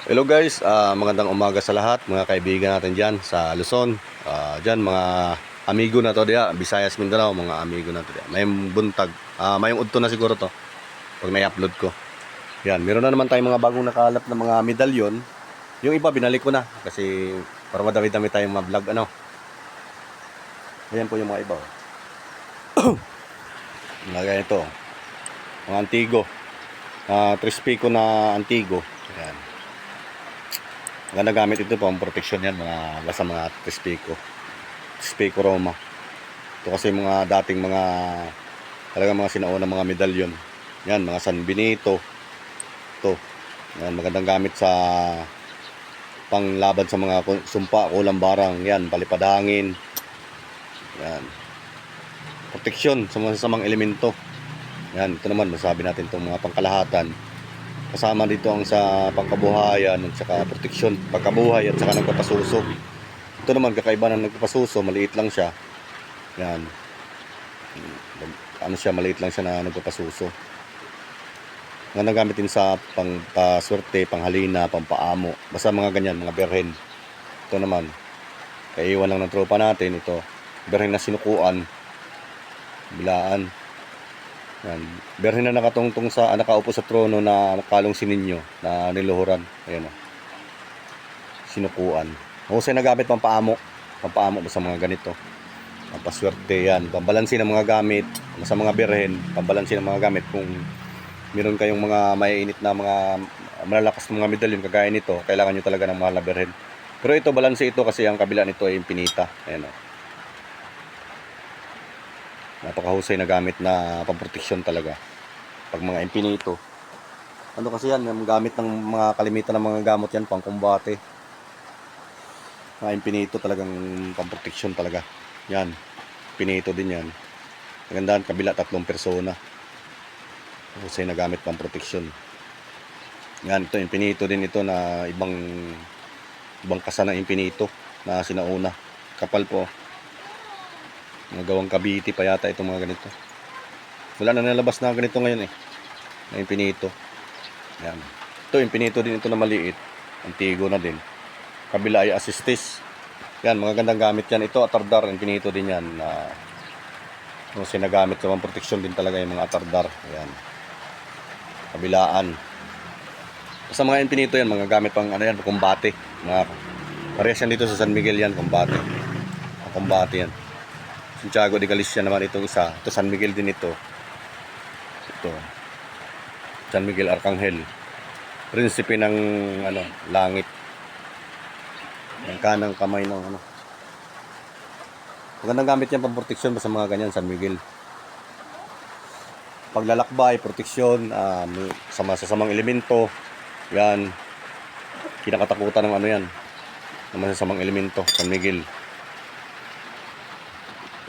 Hello guys, magandang umaga sa lahat, mga kaibigan natin dyan sa Luzon. Dyan mga amigo na to diya, Visayas, Mindanao, mga amigo na to diya. May buntag, may udto na siguro to pag na-upload ko. Yan, meron na naman tayong mga bagong nakalap na mga medalyon. Yung iba binalik ko na kasi para madami-dami tayong mga vlog ano. Ayan po yung mga iba. Mga ganito, mga antigo. Trispico na antigo. Ayan. Maganda gamit ito pang protection yan, basta mga Trispico Roma. Ito kasi mga dating talaga mga sinauna mga medalyon. Yan, mga San Benito. Ito. Yan, magandang gamit sa panglaban sa mga sumpa, kulambarang. Yan, palipadangin. Yan. Proteksyon sa mga sasamang elemento. Yan, ito naman, masabi natin itong mga pangkalahatan. Kasama dito ang sa pangkabuhayan at saka proteksyon, pagkabuhay at saka nagpapasuso. Ito naman kakaiba ng nagpapasuso, maliit lang siya. Yan. Ano siya, maliit lang siya na nagpapasuso. Nga nagamitin sa pangpaswerte, panghalina, pampaamo. Basta mga ganyan, mga berhen. Ito naman, kaiwan lang ng tropa natin. Ito, berhen na sinukuan. Bilaan. Yan. Berhen na nakatungtong sa nakaupo sa trono na kalong sininyo na niluhuran. Ayan o. Sinukuan. Husay na gamit pampaamo. Pampaamo sa mga ganito. Pampaswerte yan. Pambalansin ng mga gamit. Sa mga berhen. Pambalansin ng mga gamit. Kung meron kayong mga maiinit na mga malalakas na mga medalyon kagaya nito, kailangan nyo talaga ng mahal na berhen. Pero ito, balanse ito kasi ang kabila nito ay impinita. Ayan o. Napakahusay na gamit na pamproteksyon talaga pag mga impinito. Ano kasi yan, yung gamit ng mga kalimitan ng mga gamot yan pang kumbate. Mga impinito talagang pamproteksyon talaga. Yan, impinito din yan. Magandaan, kabila 3 persona. Husay na gamit pamproteksyon. Yan, ito impinito din ito na ibang kasa ng impinito na sinauna. Kapal po. Mga gawang Cavite pa yata itong mga ganito. Wala na nalabas na ganito ngayon eh. Na impinito. Yan. Ito impinito din ito na maliit. Antigo na din. Kabila ay assistis. Yan, mga gandang gamit yan. Ito atardar, impinito din yan. Kung sinagamit sa mga proteksyon din talaga yung mga atardar. Yan. Kabilaan. Sa mga impinito yan, mga gamit pang ano yan, kumbate. Parehas yan dito sa San Miguel yan, kumbate. Kumbate yan. Santiago de Galicia naman itong isa. Ito San Miguel din ito. Ito. San Miguel Arcangel. Prinsipe ng langit. Ang kanang kamay ng Magandang gamit yan pang-proteksyon sa mga ganyan San Miguel. Paglalakbay, proteksyon, sa masasamang elemento. Yan. Kinakatakutan ng yan. Ng masasamang elemento, San Miguel.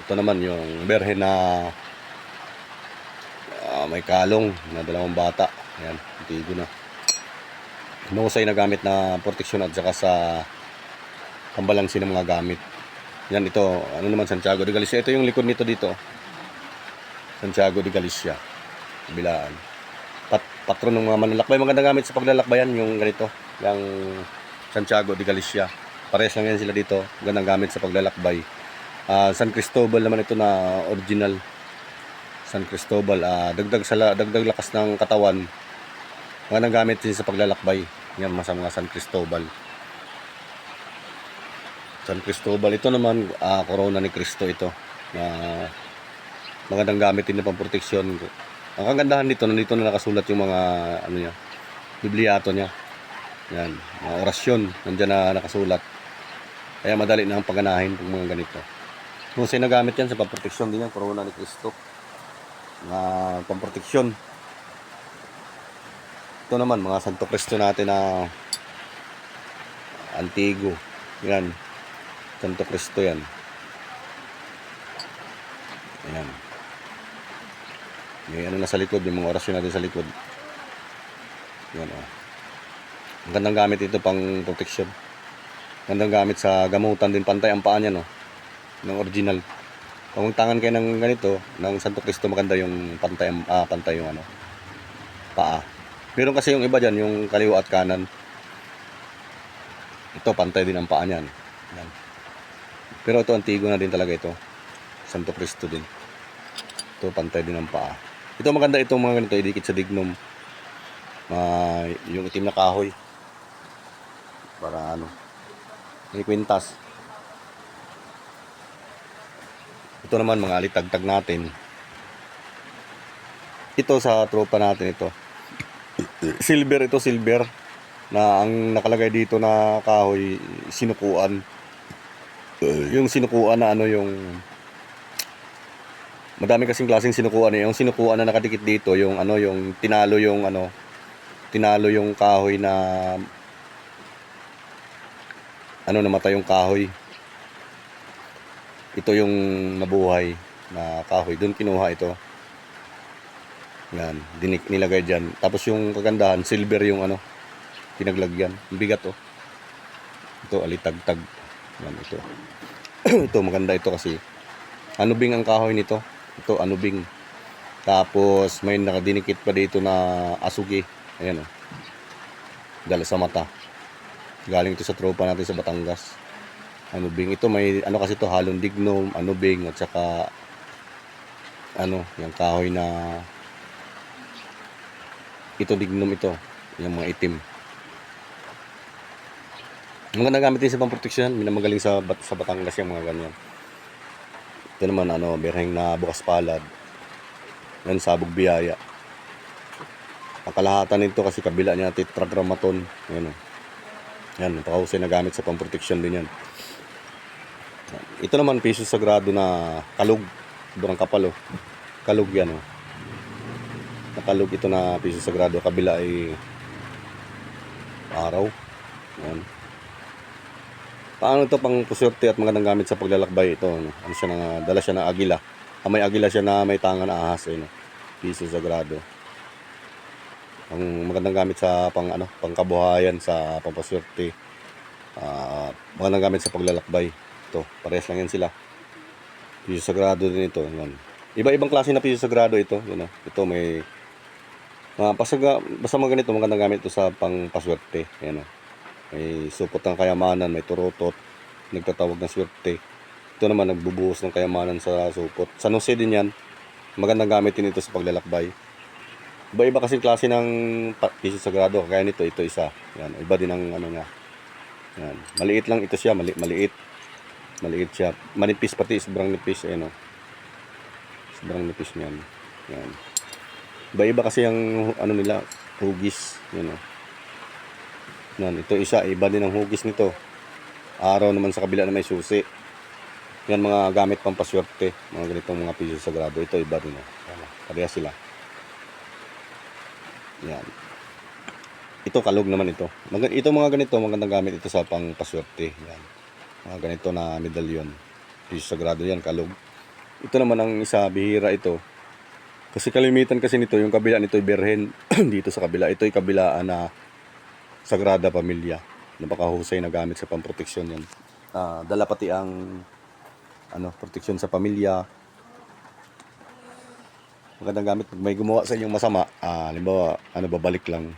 Ito naman yung berhen na may kalong na 2 bata. Ayan, antigo na. Mahusay na gamit na proteksyon at saka sa pambalansin ng mga gamit. Yan ito, ano naman Santiago de Galicia. Ito yung likod nito dito. Santiago de Galicia. Bilaan. Patron ng mga manlalakbay. Magandang gamit sa paglalakbayan yung ganito. Yung Santiago de Galicia. Parehas lang yan sila dito. Magandang gamit sa paglalakbay. San Cristobal naman ito na original. San Cristobal, dagdag lakas ng katawan. Mga nagamit din sa paglalakbay. Yan sa mga San Cristobal. San Cristobal ito naman, corona ni Cristo ito. Magandang gamit din pang proteksyon. Ang kagandahan dito, nandito na nakasulat yung mga niya, bibliato niya. Yan, mga orasyon nandiyan na nakasulat. Kaya madali na ang pagganahin ng mga ganito. Husay na gamit yan sa pamproteksyon din yan, corona ni Cristo. Pamproteksyon. Ito naman, mga Santo Cristo natin na antigo. Yan. Santo Cristo yan. Ayan. May na sa likod, yung mga orasyon natin sa likod. Yan o. Ang gandang gamit ito pang proteksyon. Gandang gamit sa gamutan din, pantay ang paa niya no. Ng original. Kung tangan kayo ng ganito, ng Santo Cristo, maganda yung pantay yung paa. Meron kasi yung iba dyan, yung kaliwa at kanan. Ito, pantay din ang paa niyan. Yan. Pero ito, antigo na din talaga ito. Santo Cristo din. Ito, pantay din ang paa. Ito, maganda itong mga ganito, idikit sa dignum. Yung itim na kahoy. Para ano, may kwintas. Ito naman, mga alitagtag natin. Ito sa tropa natin ito. Silver ito, silver. Na ang nakalagay dito na kahoy, sinukuan. Yung sinukuan na ano yung... Madami kasing klaseng sinukuan eh. Yung sinukuan na nakadikit dito, yung ano, yung tinalo yung kahoy na... namatay yung kahoy. Ito yung nabuhay na kahoy. Doon kinuha ito. Yan, nilagay dyan. Tapos yung kagandahan, silver yung pinaglagyan. Bigat oh. Ito, alitagtag. Yan, ito. Ito, maganda ito kasi. Anubing ang kahoy nito. Ito, anubing. Tapos, may nakadinikit pa dito na asugi. Ayan oh. Dala sa mata. Galing ito sa tropa natin sa Batangas. Anubing. Ito, may kasi ito, halong dignum, anubing, at saka yung kahoy na ito, dignum ito. Yung mga itim. Mga nagamit din sa pamproteksyon, minamagaling sa Batangas yung mga ganyan. Ito naman berheng na bukas palad. Yan, sabog biyaya. Ang kalahatan nito kasi kabila niya tetragrammaton. Yan o. Yan, napakahusay na gamit sa pamproteksyon din yan. Ito naman piso sagrado na kalug. Sobrang kapal o. Kalug yan o. Nakalug ito na piso sagrado. Kabila ay araw. Yan. Paano ito pang puswerte at magandang gamit sa paglalakbay ito? Dala siya ng agila. May agila siya na may tangan na ahas. Piso sagrado. Ang magandang gamit sa pangkabuhayan, sa pampaswerte. Magandang gamit sa paglalakbay. Ito, parehas lang yan sila. Piso sagrado din ito. Yan. Iba-ibang klase na piso sagrado ito. Ito may basta mga ganito, magandang gamit ito sa pangpaswerte. Yan. May supot ng kayamanan, may turutot, nagtatawag ng swerte. Ito naman, nagbubuhos ng kayamanan sa supot. Sa Jose din yan, magandang gamitin ito sa paglalakbay. Iba-iba kasi klase ng piso sagrado. Kaya nito, ito isa. Yan, iba din ang niya. Yan. Maliit lang ito siya, maliit. Maliit siya. Manipis pati, sobrang nipis. Sobrang nipis niyan. Yan. Iba-iba kasi ang nila, hugis. Yan. Yan, ito isa, iba din ang hugis nito. Araw naman sa kabila na may susi. Yan, mga gamit pang paswerte. Mga ganitong mga piso sagrado. Ito, iba din. Pareha sila. Yan. Ito, kalog naman ito. Ito mga ganito, magandang gamit ito sa pang paswerte. Yan. Mga ganito na medalyon. Piso sagrado yan, kalog. Ito naman ang isa, bihira ito. Kasi kalimitan kasi nito, yung kabila nito ay berhen. Dito sa kabila, ito ay kabilaan na Sagrada Pamilya. Napakahusay na gamit sa pamproteksyon yan. Dala pati ang proteksyon sa pamilya. Magandang gamit pag may gumawa sa inyong masama. Halimbawa, babalik lang.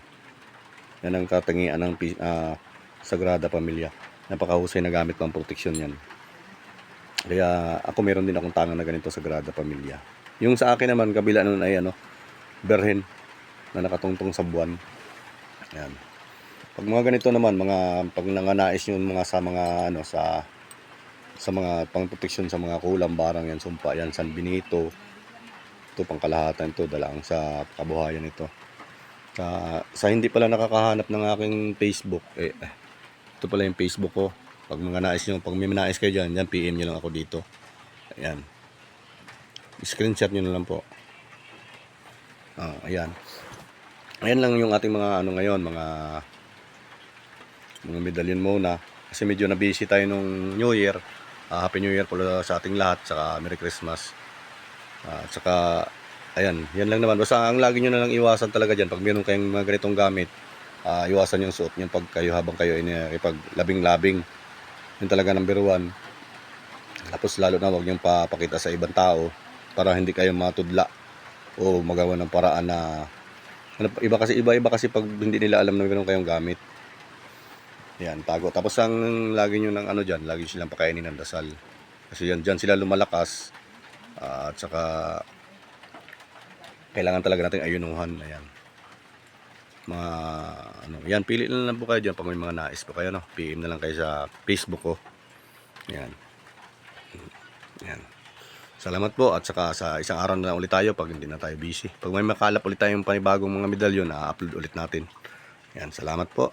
Yan ang katangian ng Sagrada Pamilya. Napakahusay na gamit pang proteksyon yan. Kaya ako meron din akong tangan na ganito, Sagrada Pamilya. Yung sa akin naman, kabila nun ay berhen na nakatungtong sa buwan. Yan. Pag mga ganito naman, pag nanganais yun sa mga pangproteksyon sa mga kulang, barang yan, sumpa yan, San Benito. Ito pangkalahatan ito, dalang sa kabuhayan ito. Sa hindi pala nakakahanap ng aking Facebook, ito pala yung Facebook ko. Pag may nais kayo dyan, PM nyo lang ako dito. Ayan. Screenshot nyo na lang po. Ayan. Ayan lang yung ating mga ngayon, mga medalyon muna. Kasi medyo na-busy tayo nung New Year. Happy New Year pala sa ating lahat. Saka Merry Christmas. Saka, ayan, yan lang naman. Basta ang lagi nyo na lang iwasan talaga dyan. Pag meron kayong mga ganitong gamit, iwasan yung suot nyo habang kayo pag labing-labing. Yun talaga number 1. Tapos lalo na huwag nyo papakita sa ibang tao para hindi kayo matudla o magawa ng paraan na iba kasi pag hindi nila alam na meron kayong gamit. Yan, tago. Tapos ang lagi nyo ng ano dyan, lagi silang pakainin ng dasal. Kasi yan, dyan sila lumalakas. At saka, kailangan talaga natin ayunuhan. Ayan. Mga, ano, yan, pili na lang po kayo dyan pag may mga nais po kayo, no? PM na lang kayo sa Facebook ko. Yan. Yan. Salamat po at saka sa isang araw na ulit tayo pag hindi na tayo busy. Pag may makalap ulit tayong panibagong mga medalyon, na-upload ulit natin. Yan, salamat po.